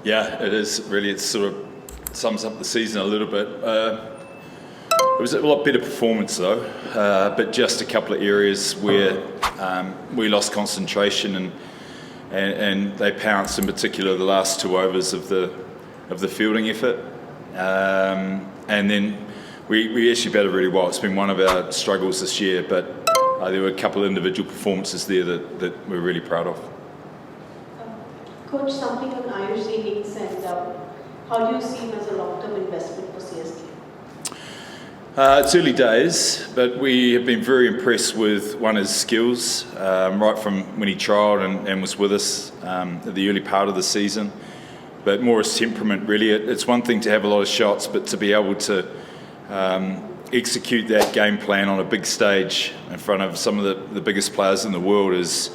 Yeah, it is really. It sort of sums up the season a little bit. It was a lot better performance though, but just a couple of areas where we lost concentration and they pounced, in particular the last 2 overs of the fielding effort, and then we actually batted really well. It's been one of our struggles this year, but there were a couple of individual performances there that we're really proud of. Coach, something on Irish innings, and how do you see him as a long-term investment for CSK? It's early days, but we have been very impressed with his skills right from when he trialled and was with us at the early part of the season. But more his temperament, really. It's one thing to have a lot of shots, but to be able to execute that game plan on a big stage in front of some of the biggest players in the world is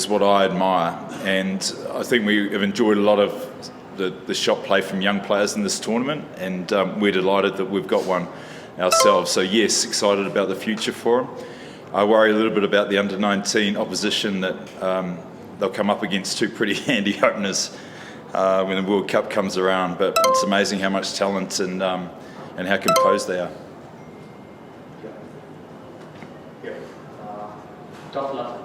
what I admire. And I think we have enjoyed a lot of the shot play from young players in this tournament, and we're delighted that we've got one ourselves. So yes, excited about the future for him. I worry a little bit about the under-19 opposition that they'll come up against 2 pretty handy openers when the World Cup comes around. But it's amazing how much talent and how composed they are. Tough luck.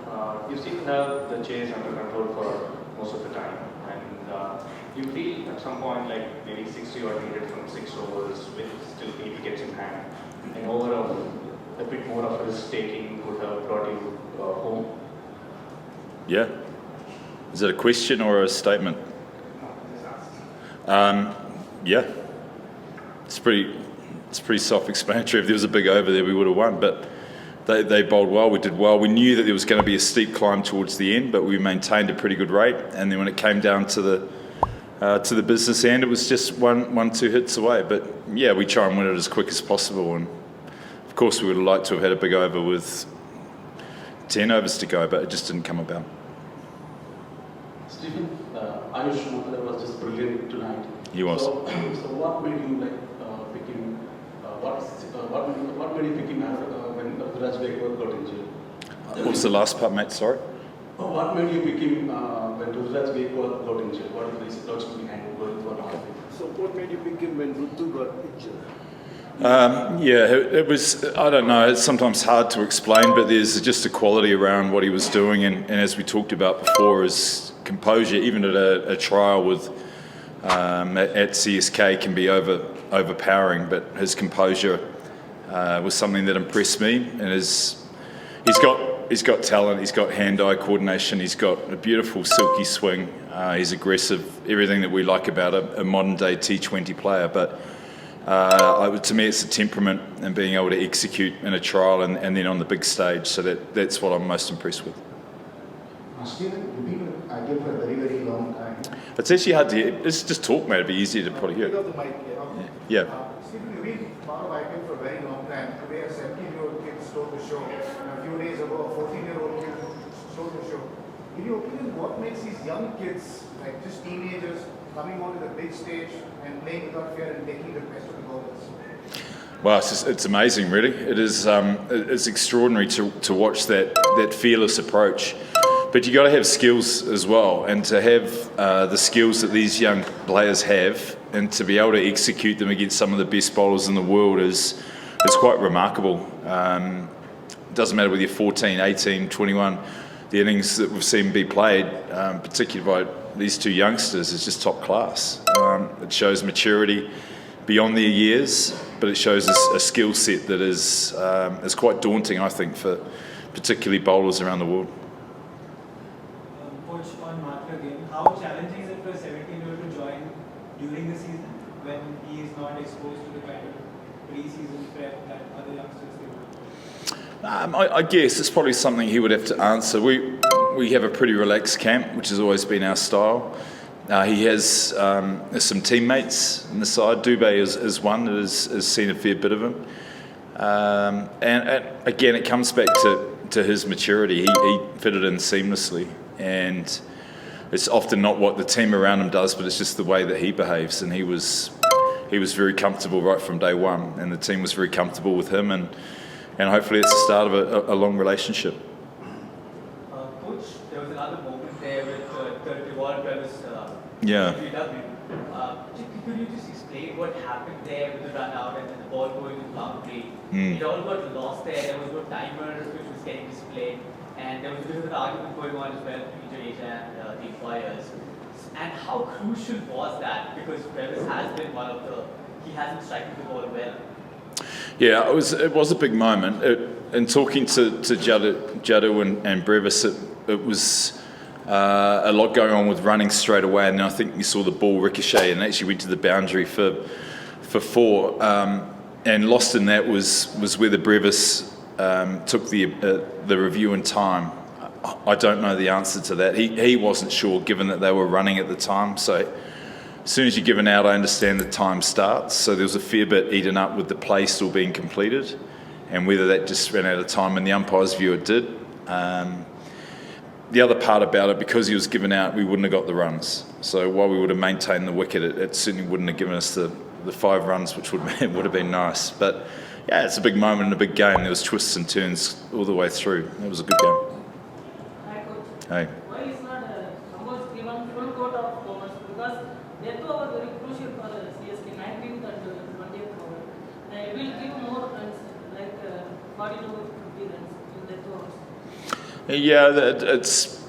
You seem to have the chase under control for most of the time, and you feel at some point like maybe 60 or needed from 6 overs with still 8 wickets in hand, and overall a bit more of risk taking would have brought you home. Yeah. Is it a question or a statement? Yeah. It's pretty self-explanatory. If there was a big over there, we would have won. But they bowled well. We did well. We knew that there was going to be a steep climb towards the end, but we maintained a pretty good rate. And then when it came down to the business end, it was just one, 2 hits away. But yeah, we try and win it as quick as possible. And of course, we would have liked to have had a big over with 10 overs to go, but it just didn't come about. Stephen, Ayush Mukherjee was just brilliant tonight. He was. So what made you pick him? What made you pick him when Viraj Gaikwad got injured? What was the last part, mate? Sorry. What made you pick him when Viraj Gaikwad got injured? What was the logic behind going for him? So what made you pick him when Rutu got injured? Yeah, it was, I don't know, it's sometimes hard to explain, but there's just a quality around what he was doing, and as we talked about before, his composure, even at a trial with at CSK, can be overpowering, but his composure was something that impressed me, and he's got talent, he's got hand-eye coordination, he's got a beautiful silky swing, he's aggressive, everything that we like about a modern-day T20 player, but to me, it's the temperament and being able to execute in a trial and then on the big stage. So that's what I'm most impressed with. Stephen, you've been with IPL for a very, very long time. It's actually hard to hear. It's just talk, mate. It'd be easier to probably hear. Pick up the mic, yeah. Stephen, you've been part of IPL for a very long time. Today, a 17-year-old kid stole the show. And a few days ago, a 14-year-old kid stole the show. In your opinion, what makes these young kids, like just teenagers, coming onto the big stage and playing without fear and taking the best of the bowlers? Well, it's amazing, really. It is. It's extraordinary to watch that fearless approach. But you got to have skills as well, and to have the skills that these young players have, and to be able to execute them against some of the best bowlers in the world is quite remarkable. It doesn't matter whether you're 14, 18, 21. The innings that we've seen be played, particularly by these 2 youngsters, is just top class. It shows maturity beyond their years, but it shows a skill set that is quite daunting, I think, for particularly bowlers around the world. Coach, on Martha again, how challenging is it for a 17-year-old to join during the season when he is not exposed to the kind of pre-season prep that other youngsters do? I guess it's probably something he would have to answer. We have a pretty relaxed camp, which has always been our style. He has some teammates in the side. Dubé is one that has seen a fair bit of him. And again, it comes back to his maturity. He fitted in seamlessly, and it's often not what the team around him does, but it's just the way that he behaves. And he was very comfortable right from day one, and the team was very comfortable with him, and hopefully it's the start of a long relationship. Coach, there was another moment there with the reward premise Yeah. Could you just explain what happened there with the run out and then the ball going to boundary? It all got lost there. There was no timer which was getting displayed, and there was a bit of an argument going on as well between Jadeja and the umpires. And how crucial was that? Because Brevis has been he hasn't striking the ball well. Yeah, it was a big moment. And talking to Jadu and Brevis, it was a lot going on with running straight away, and I think you saw the ball ricochet and actually went to the boundary for 4. And lost in that was whether Brevis took the review in time. I don't know the answer to that. He wasn't sure, given that they were running at the time. So as soon as you're given out, I understand the time starts. So there was a fair bit eaten up with the play still being completed, and whether that just ran out of time. In the umpire's view, it did. The other part about it, because he was given out, we wouldn't have got the runs. So while we would have maintained the wicket, it certainly wouldn't have given us the 5 runs, which would have been nice. But yeah, it's a big moment in a big game. There was twists and turns all the way through. It was a good game. Hi, Coach. Hey. Why is not Amos given full quote of overs? Because they two are very crucial for CSK, 19th and 20th over. It will give more runs, like 42 to 50 runs in the 2 overs. Yeah,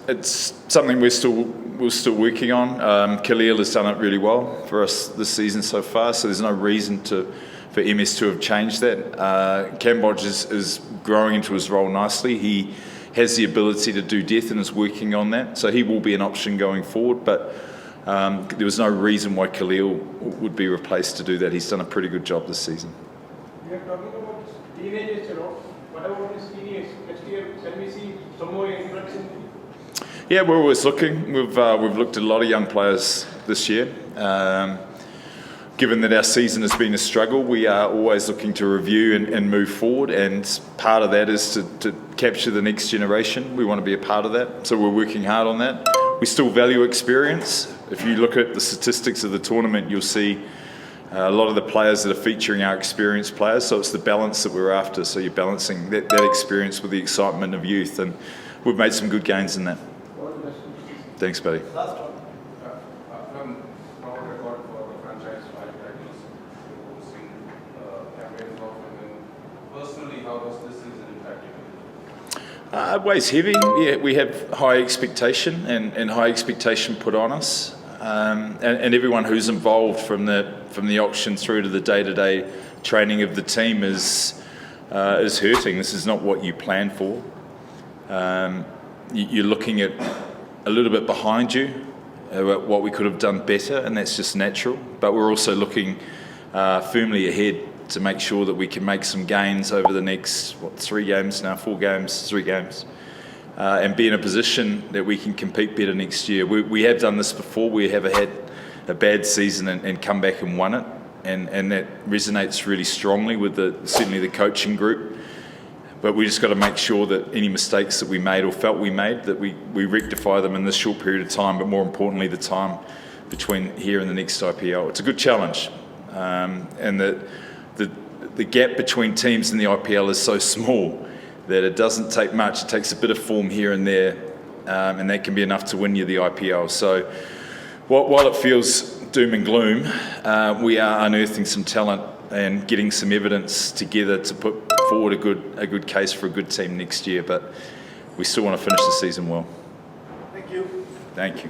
it's something we're still working on. Khaleel has done it really well for us this season so far, so there's no reason for MS to have changed that. Cambodge is growing into his role nicely. He has the ability to do death and is working on that, so he will be an option going forward. But there was no reason why Khaleel would be replaced to do that. He's done a pretty good job this season. We are talking about teenagers, What about this teenage? Next year, can we see some more influx in? Yeah, we're always looking. We've looked at a lot of young players this year. Given that our season has been a struggle, we are always looking to review and move forward, and part of that is to capture the next generation. We want to be a part of that, so we're working hard on that. We still value experience. If you look at the statistics of the tournament, you'll see a lot of the players that are featuring our experienced players, so it's the balance that we're after. So you're balancing that experience with the excitement of youth, and we've made some good gains in that. Thanks, buddy. Last one. From our record for the franchise titles, hosting campaigns of, and then personally, how does this season impact you? Weighs heavy. Yeah, we have high expectation and high expectation put on us, and everyone who's involved from the auction through to the day-to-day training of the team is hurting. This is not what you plan for. You're looking at a little bit behind you about what we could have done better, and that's just natural. But we're also looking firmly ahead to make sure that we can make some gains over the next 3 games now, 4 games, 3 games, and be in a position that we can compete better next year. We have done this before. We have had a bad season and come back and won it, and that resonates really strongly with certainly the coaching group. But we just got to make sure that any mistakes that we made or felt we made, that we rectify them in this short period of time, but more importantly, the time between here and the next IPL. It's a good challenge, and the gap between teams in the IPL is so small that it doesn't take much. It takes a bit of form here and there, and that can be enough to win you the IPL. So while it feels doom and gloom, we are unearthing some talent and getting some evidence together to put forward a good case for a good team next year. But we still want to finish the season well. Thank you. Thank you.